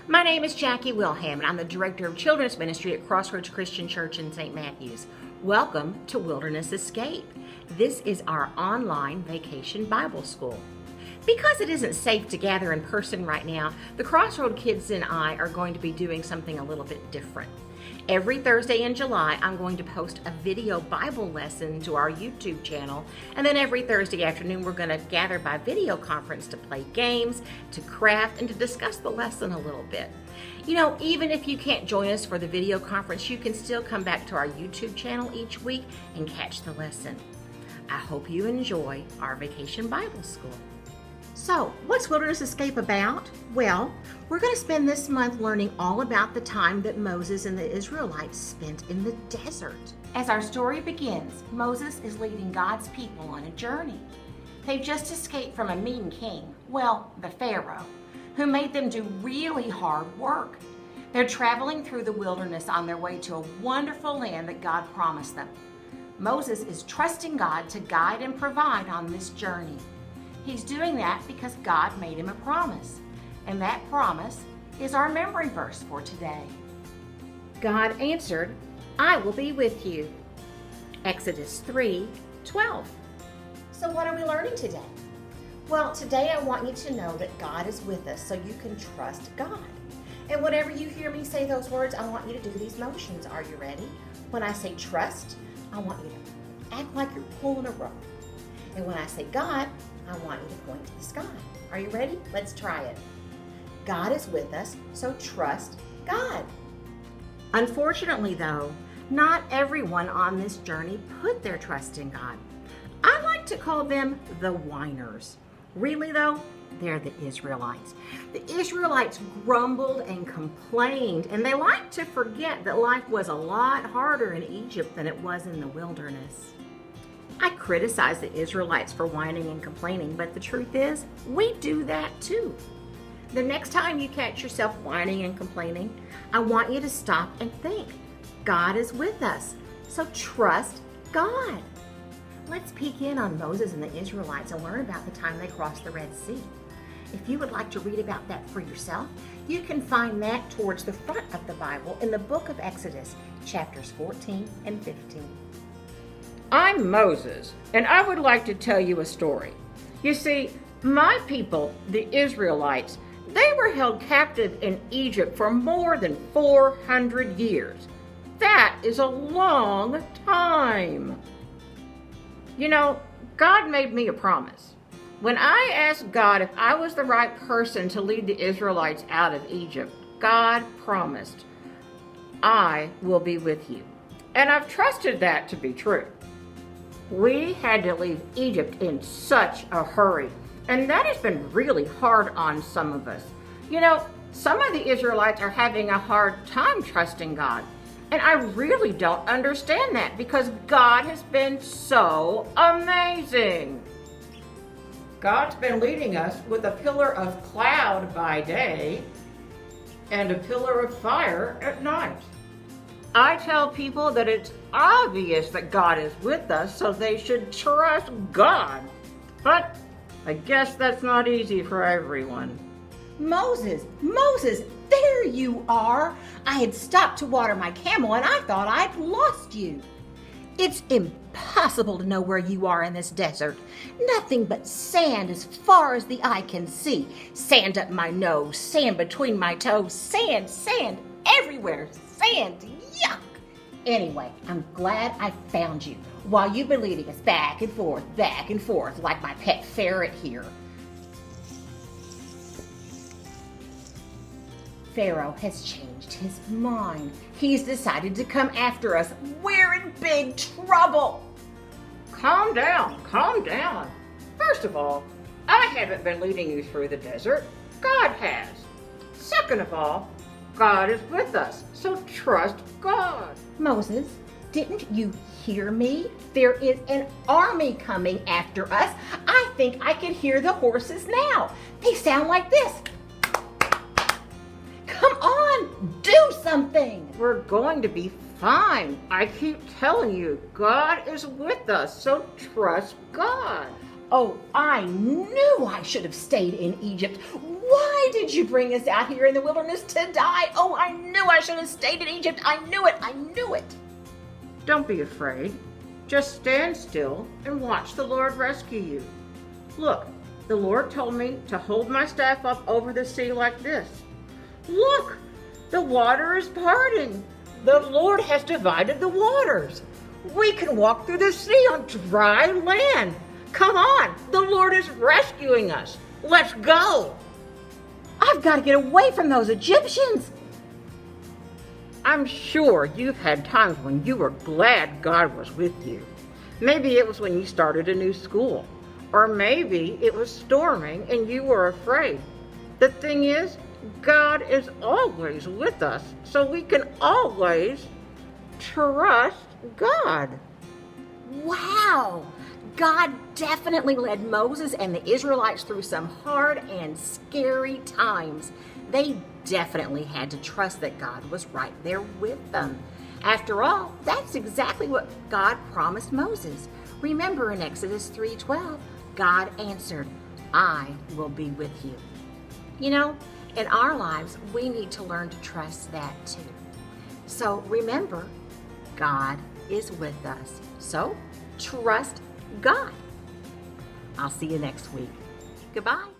My name is Jackie Wilhelm, and I'm the Director of Children's Ministry at Crossroads Christian Church in St. Matthews. Welcome to Wilderness Escape. This is our online vacation Bible school. Because it isn't safe to gather in person right now, the Crossroad kids and I are going to be doing something a little bit different. Every Thursday in July, I'm going to post a video Bible lesson to our YouTube channel, and then every Thursday afternoon, we're going to gather by video conference to play games, to craft, and to discuss the lesson a little bit. You know, even if you can't join us for the video conference, you can still come back to our YouTube channel each week and catch the lesson. I hope you enjoy our Vacation Bible School. So, what's Wilderness Escape about? Well, we're going to spend this month learning all about the time that Moses and the Israelites spent in the desert. As our story begins, Moses is leading God's people on a journey. They've just escaped from a mean king, the Pharaoh, who made them do really hard work. They're traveling through the wilderness on their way to a wonderful land that God promised them. Moses is trusting God to guide and provide on this journey. He's doing that because God made him a promise, and that promise is our memory verse for today. God answered, "I will be with you." Exodus 3:12. So what are we learning today? Well, today I want you to know that God is with us so you can trust God. And whenever you hear me say those words, I want you to do these motions. Are you ready? When I say trust, I want you to act like you're pulling a rope. And when I say God, I want you to point to the sky. Are you ready? Let's try it. God is with us, so trust God. Unfortunately, though, not everyone on this journey put their trust in God. I like to call them the whiners. Really, though, they're the Israelites. The Israelites grumbled and complained, and they like to forget that life was a lot harder in Egypt than it was in the wilderness. I criticize the Israelites for whining and complaining, but the truth is, we do that too. The next time you catch yourself whining and complaining, I want you to stop and think. God is with us, so trust God. Let's peek in on Moses and the Israelites and learn about the time they crossed the Red Sea. If you would like to read about that for yourself, you can find that towards the front of the Bible in the book of Exodus, chapters 14 and 15. I'm Moses, and I would like to tell you a story. You see, my people, the Israelites, they were held captive in Egypt for more than 400 years. That is a long time. You know, God made me a promise. When I asked God if I was the right person to lead the Israelites out of Egypt, God promised, "I will be with you." And I've trusted that to be true. We had to leave Egypt in such a hurry, and that has been really hard on some of us. You know, some of the Israelites are having a hard time trusting God, and I really don't understand that because God has been so amazing. God's been leading us with a pillar of cloud by day and a pillar of fire at night. I tell people that it's obvious that God is with us, so they should trust God. But I guess that's not easy for everyone. Moses, there you are. I had stopped to water my camel and I thought I'd lost you. It's impossible to know where you are in this desert. Nothing but sand as far as the eye can see. Sand up my nose, sand between my toes, sand everywhere, sand. Yuck! Anyway, I'm glad I found you while you've been leading us back and forth, like my pet ferret here. Pharaoh has changed his mind. He's decided to come after us. We're in big trouble. Calm down. First of all, I haven't been leading you through the desert. God has. Second of all, God is with us, so trust God. Moses, didn't you hear me? There is an army coming after us. I think I can hear the horses now. They sound like this. Come on, do something. We're going to be fine. I keep telling you, God is with us, so trust God. Oh, I knew I should have stayed in Egypt. Why did you bring us out here in the wilderness to die? Oh, I knew I should have stayed in Egypt. I knew it. I knew it. Don't be afraid. Just stand still and watch the Lord rescue you. Look, the Lord told me to hold my staff up over the sea like this. Look, the water is parting. The Lord has divided the waters. We can walk through the sea on dry land. Come on, the Lord is rescuing us. Let's go. I've got to get away from those Egyptians. I'm sure you've had times when you were glad God was with you. Maybe it was when you started a new school, or maybe it was storming and you were afraid. The thing is, God is always with us, so we can always trust God. Wow! God definitely led Moses and the Israelites through some hard and scary times. They definitely had to trust that God was right there with them. After all, that's exactly what God promised Moses. Remember in Exodus 3:12, God answered, "I will be with you." You know, in our lives, we need to learn to trust that too. So remember, God is with us. So trust God. I'll see you next week. Goodbye.